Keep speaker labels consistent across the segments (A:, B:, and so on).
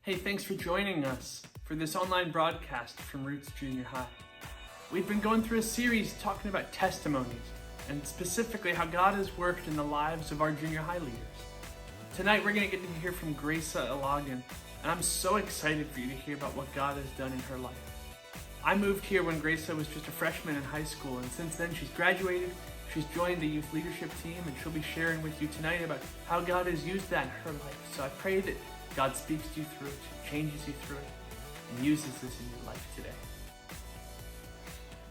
A: Hey, thanks for joining us for this online broadcast from Roots Junior High. We've been going through a series talking about testimonies and specifically how God has worked in the lives of our junior high leaders. Tonight we're going to get to hear from Graca Ilagan, and I'm so excited for you to hear about what God has done in her life. I moved here when Graca was just a freshman in high school, and since then she's graduated, she's joined the youth leadership team, and she'll be sharing with you tonight about how God has used that in her life. So I pray that God speaks to you through it, changes you through it, and uses this in your life today.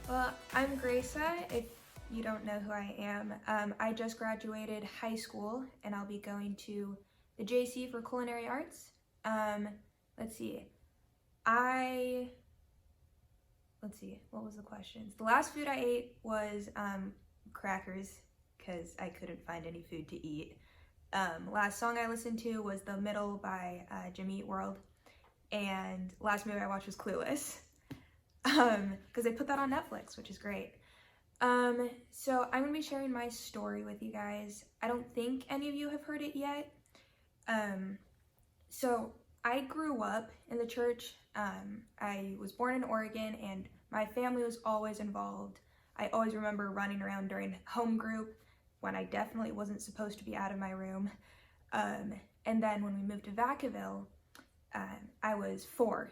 B: Well, I'm Graca. If you don't know who I am, I just graduated high school and I'll be going to the JC for Culinary Arts. Let's see, what was the questions? The last food I ate was crackers because I couldn't find any food to eat. Last song I listened to was The Middle by Jimmy Eat World, and last movie I watched was Clueless because they put that on Netflix, which is great. So I'm gonna be sharing my story with you guys. I don't think any of you have heard it yet. So I grew up in the church. I was born in Oregon and my family was always involved. I always remember running around during home group when I definitely wasn't supposed to be out of my room. And then when we moved to Vacaville, I was 4.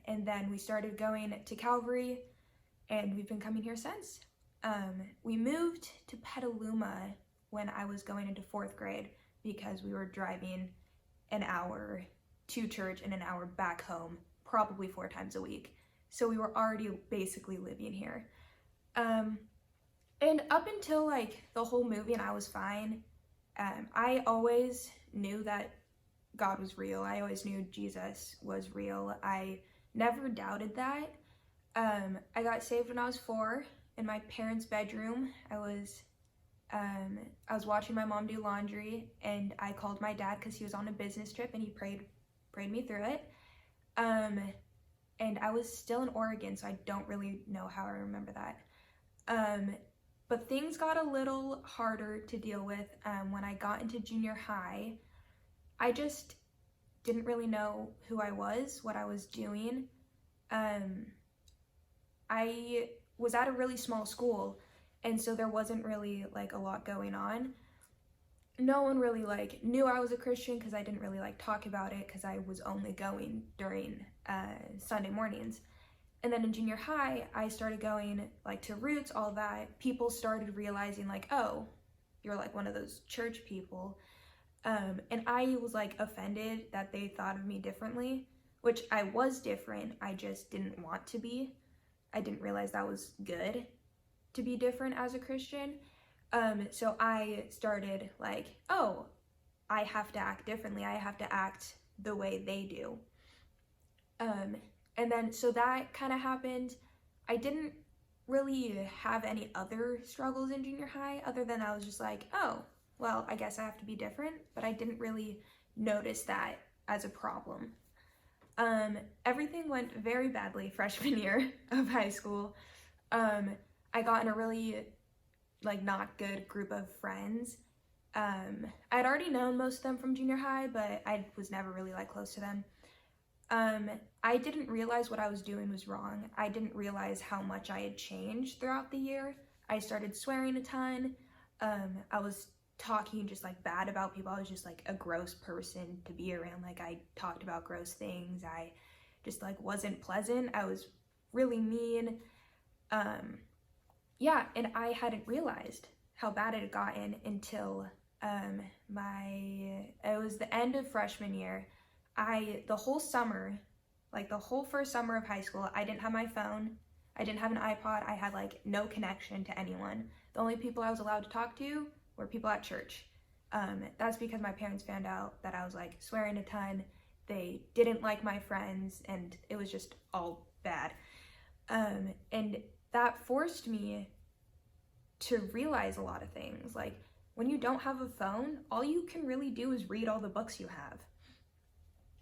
B: And then we started going to Calvary and we've been coming here since. We moved to Petaluma when I was going into 4th grade because we were driving an hour to church and an hour back home, probably 4 times a week. So we were already basically living here. And up until like the whole movie and I was fine, I always knew that God was real. I always knew Jesus was real. I never doubted that. I got saved when I was 4 in my parents' bedroom. I was watching my mom do laundry and I called my dad because he was on a business trip and he prayed me through it. And I was still in Oregon, so I don't really know how I remember that. But things got a little harder to deal with when I got into junior high. I just didn't really know who I was, what I was doing. I was at a really small school, and so there wasn't really like a lot going on. No one really like knew I was a Christian because I didn't really like talk about it because I was only going during Sunday mornings. And then in junior high, I started going like to Roots, all that. People started realizing like, oh, you're like one of those church people. And I was like offended that they thought of me differently, which I was different. I just didn't want to be. I didn't realize that was good to be different as a Christian. So I started like, oh, I have to act differently. I have to act the way they do. And then, so that kind of happened. I didn't really have any other struggles in junior high other than I was just like, oh, well, I guess I have to be different, but I didn't really notice that as a problem. Everything went very badly freshman year of high school. I got in a really like not good group of friends. I'd already known most of them from junior high, but I was never really like close to them. I didn't realize what I was doing was wrong. I didn't realize how much I had changed throughout the year. I started swearing a ton. I was talking just like bad about people. I was just like a gross person to be around. Like I talked about gross things. I just like wasn't pleasant. I was really mean. Yeah, and I hadn't realized how bad it had gotten until it was the end of freshman year. The whole summer, like the whole first summer of high school, I didn't have my phone. I didn't have an iPod. I had like no connection to anyone. The only people I was allowed to talk to were people at church. That's because my parents found out that I was like swearing a ton. They didn't like my friends and it was just all bad. And that forced me to realize a lot of things. Like when you don't have a phone, all you can really do is read all the books you have.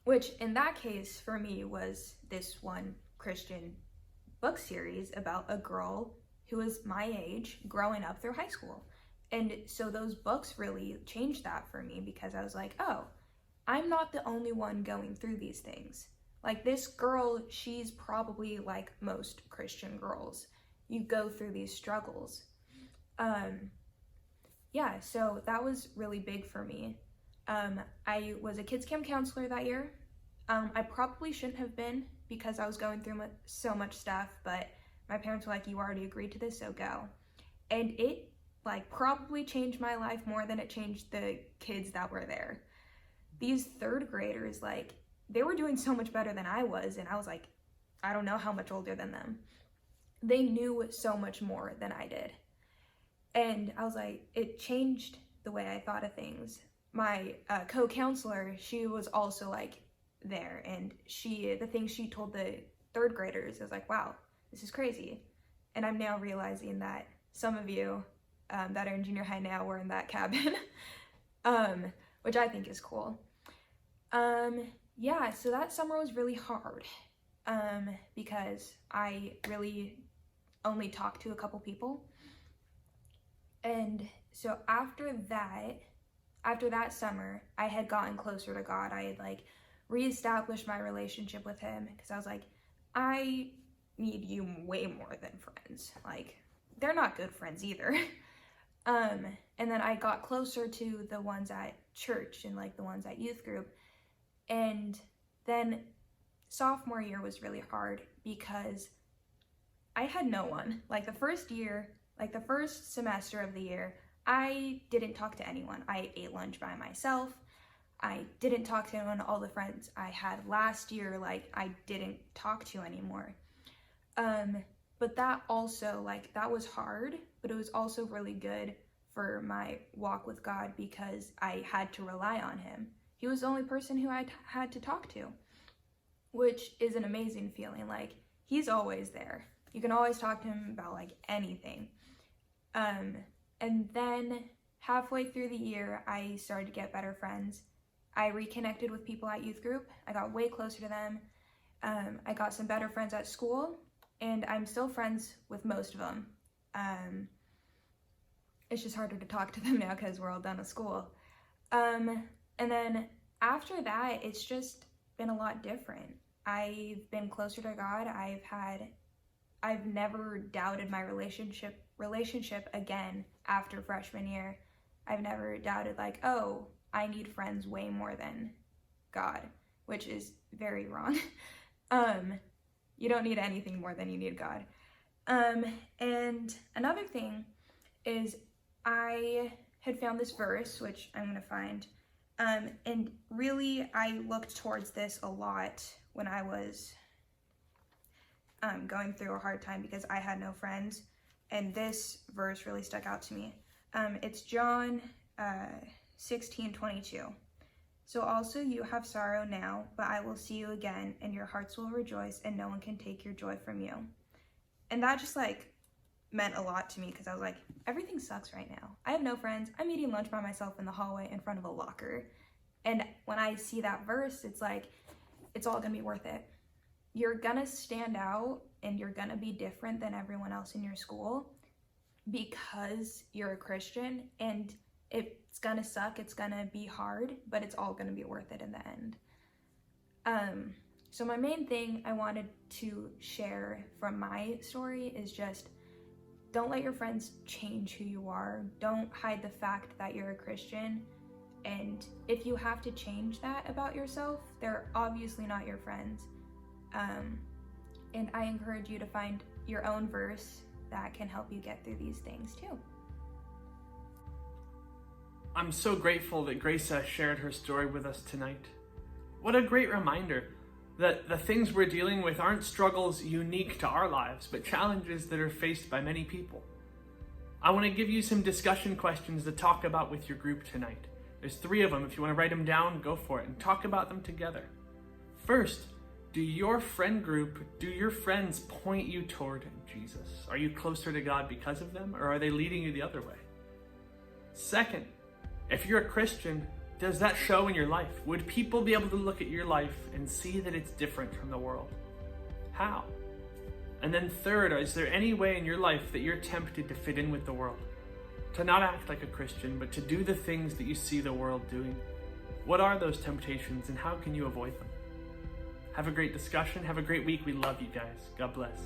B: Which in that case for me was this one Christian book series about a girl who was my age growing up through high school. And so those books really changed that for me because I was like, oh, I'm not the only one going through these things. Like, this girl, she's probably like most Christian girls. You go through these struggles. Yeah, so that was really big for me. I was a kids camp counselor that year. I probably shouldn't have been because I was going through so much stuff, but my parents were like, you already agreed to this, so go. And it like probably changed my life more than it changed the kids that were there. These third graders, like, they were doing so much better than I was, and I was like, I don't know how much older than them. They knew so much more than I did. And I was like, it changed the way I thought of things. My co-counselor, she was also like there, and the things she told the third graders, I was like, wow, this is crazy. And I'm now realizing that some of you that are in junior high now were in that cabin, which I think is cool. Yeah, so that summer was really hard because I really only talked to a couple people. And so after that summer, I had gotten closer to God. I had like reestablished my relationship with him because I was like, I need you way more than friends. Like, they're not good friends either. And then I got closer to the ones at church and like the ones at youth group. And then sophomore year was really hard because I had no one. Like the first semester of the year, I didn't talk to anyone. I ate lunch by myself. I didn't talk to anyone. All the friends I had last year, like, I didn't talk to anymore. But that also, like, that was hard, but it was also really good for my walk with God because I had to rely on him. He was the only person who I had to talk to, which is an amazing feeling. Like, he's always there. You can always talk to him about like anything. And then halfway through the year, I started to get better friends. I reconnected with people at youth group. I got way closer to them. I got some better friends at school, and I'm still friends with most of them. It's just harder to talk to them now because we're all done with school. And then after that, it's just been a lot different. I've been closer to God. I've never doubted my relationship again after freshman year. I've never doubted like, oh, I need friends way more than God, which is very wrong. You don't need anything more than you need God. And another thing is I had found this verse, which I'm gonna find, and really I looked towards this a lot when I was going through a hard time because I had no friends, and this verse really stuck out to me. It's John 16:22. So also you have sorrow now, but I will see you again, and your hearts will rejoice, and no one can take your joy from you. And that just like meant a lot to me because I was like, everything sucks right now. I have no friends. I'm eating lunch by myself in the hallway in front of a locker. And when I see that verse, it's like, it's all gonna be worth it. You're gonna stand out and you're gonna be different than everyone else in your school because you're a Christian, and it's gonna suck, it's gonna be hard, but it's all gonna be worth it in the end. So my main thing I wanted to share from my story is just, don't let your friends change who you are. Don't hide the fact that you're a Christian. And if you have to change that about yourself, they're obviously not your friends. And I encourage you to find your own verse that can help you get through these things too.
A: I'm so grateful that Graca shared her story with us tonight. What a great reminder that the things we're dealing with aren't struggles unique to our lives, but challenges that are faced by many people. I want to give you some discussion questions to talk about with your group tonight. There's 3 of them. If you want to write them down, go for it and talk about them together. First, do your friends point you toward Jesus? Are you closer to God because of them, or are they leading you the other way? Second, if you're a Christian, does that show in your life? Would people be able to look at your life and see that it's different from the world? How? And then third, is there any way in your life that you're tempted to fit in with the world? To not act like a Christian, but to do the things that you see the world doing? What are those temptations and how can you avoid them? Have a great discussion. Have a great week. We love you guys. God bless.